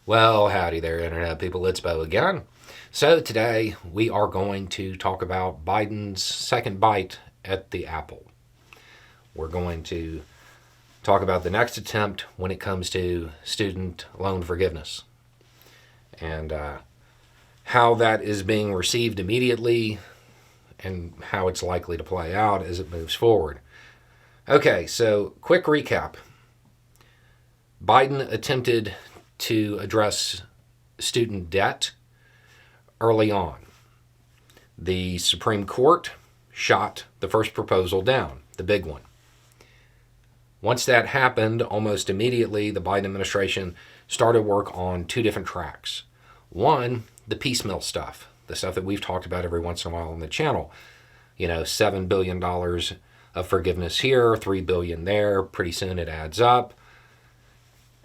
Well, howdy there, Internet people. It's Bo again. So, today we are going to talk about Biden's second bite at the apple. We're going to talk about the next attempt when it comes to student loan forgiveness and how that is being received immediately and how it's likely to play out as it moves forward. Okay, so quick recap. Biden attempted to address student debt early on. The Supreme Court shot the first proposal down, the big one. Once that happened, almost immediately, the Biden administration started work on two different tracks. One, the piecemeal stuff, the stuff that we've talked about every once in a while on the channel. $7 billion of forgiveness here, $3 billion there. Pretty soon it adds up.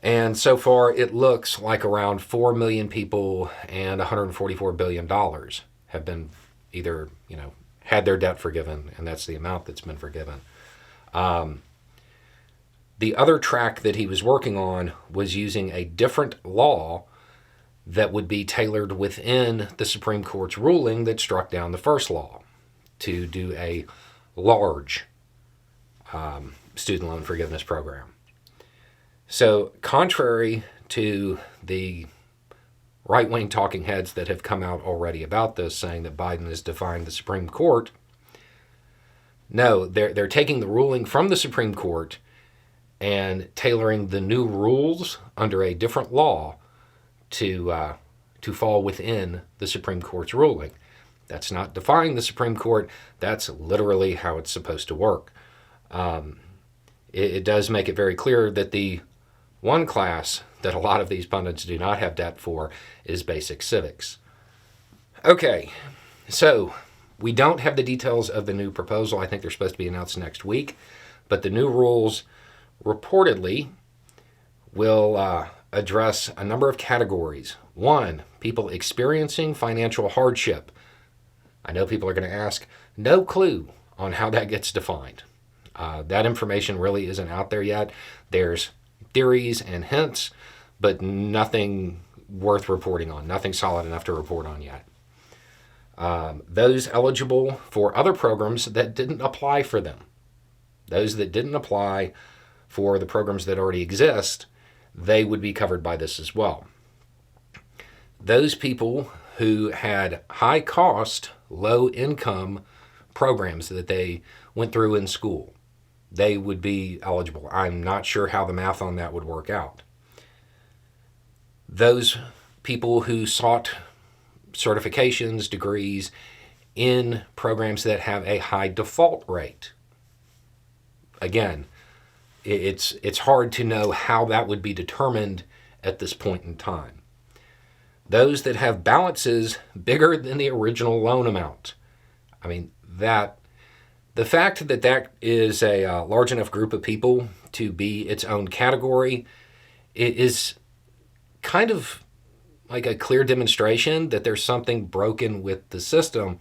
And so far, it looks like around 4 million people and $144 billion have been either, had their debt forgiven, and that's the amount that's been forgiven. The other track that he was working on was using a different law that would be tailored within the Supreme Court's ruling that struck down the first law to do a large student loan forgiveness program. So, contrary to the right-wing talking heads that have come out already about this, saying that Biden is defying the Supreme Court, no, they're taking the ruling from the Supreme Court and tailoring the new rules under a different law to fall within the Supreme Court's ruling. That's not defying the Supreme Court. That's literally how it's supposed to work. It does make it very clear that the one class that a lot of these pundits do not have debt for is basic civics. Okay, so we don't have the details of the new proposal. I think they're supposed to be announced next week. But the new rules reportedly will address a number of categories. One, people experiencing financial hardship. I know people are going to ask, no clue on how that gets defined. That information really isn't out there yet. There's theories and hints, but nothing worth reporting on, nothing solid enough to report on yet. Those eligible for other programs that didn't apply for them, those that didn't apply for the programs that already exist, they would be covered by this as well. Those people who had high cost, low income programs that they went through in school, they would be eligible. I'm not sure how the math on that would work out. Those people who sought certifications, degrees in programs that have a high default rate. Again, it's hard to know how that would be determined at this point in time. Those that have balances bigger than the original loan amount. I mean, the fact that that is a large enough group of people to be its own category, it is kind of like a clear demonstration that there's something broken with the system,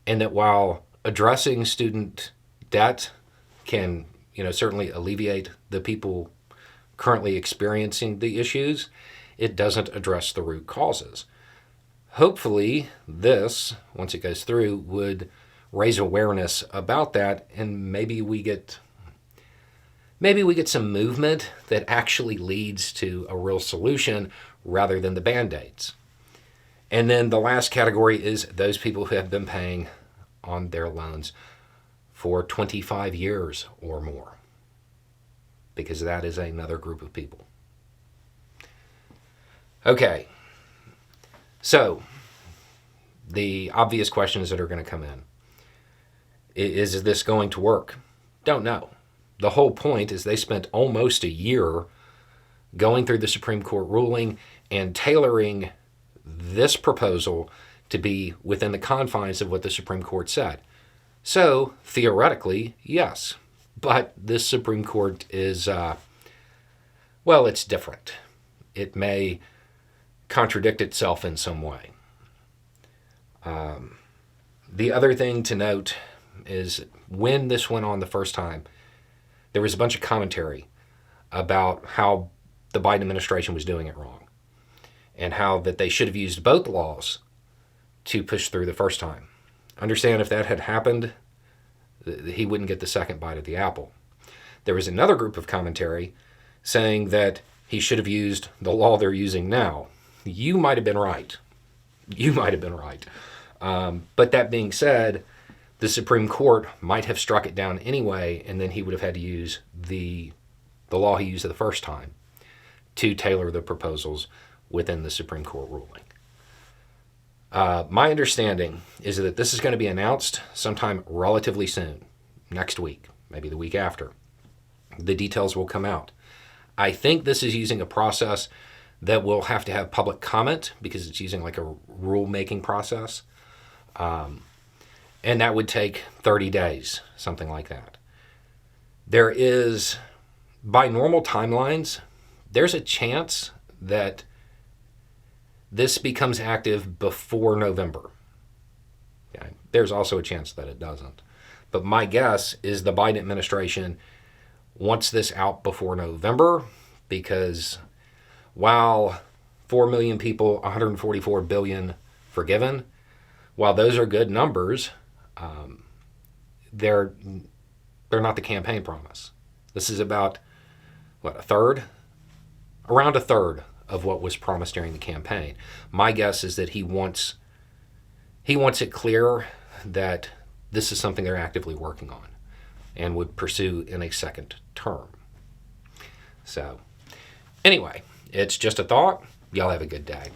and that while addressing student debt can, certainly alleviate the people currently experiencing the issues, it doesn't address the root causes. Hopefully, this, once it goes through, would raise awareness about that, and maybe we get some movement that actually leads to a real solution rather than the Band-Aids. And then the last category is those people who have been paying on their loans for 25 years or more, because that is another group of people. Okay, so the obvious questions that are going to come in. Is this going to work? Don't know. The whole point is they spent almost a year going through the Supreme Court ruling and tailoring this proposal to be within the confines of what the Supreme Court said. So, theoretically, yes. But this Supreme Court is, it's different. It may contradict itself in some way. The other thing to note is when this went on the first time, there was a bunch of commentary about how the Biden administration was doing it wrong. and how that they should have used both laws to push through the first time. Understand, if that had happened, he wouldn't get the second bite of the apple. There was another group of commentary saying that he should have used the law they're using now. You might have been right. You might have been right. But that being said, the Supreme Court might have struck it down anyway, and then he would have had to use the law he used the first time to tailor the proposals within the Supreme Court ruling. My understanding is that this is going to be announced sometime relatively soon, next week, maybe the week after. The details will come out. I think this is using a process that will have to have public comment because it's using like a rule-making process. And that would take 30 days, something like that. There is, by normal timelines, there's a chance that this becomes active before November. Yeah, there's also a chance that it doesn't. But my guess is the Biden administration wants this out before November, because while 4 million people, 144 billion forgiven, while those are good numbers, they're not the campaign promise. This is about, around a third of what was promised during the campaign. My guess is that he wants it clear that this is something they're actively working on and would pursue in a second term. So, anyway, it's just a thought. Y'all have a good day.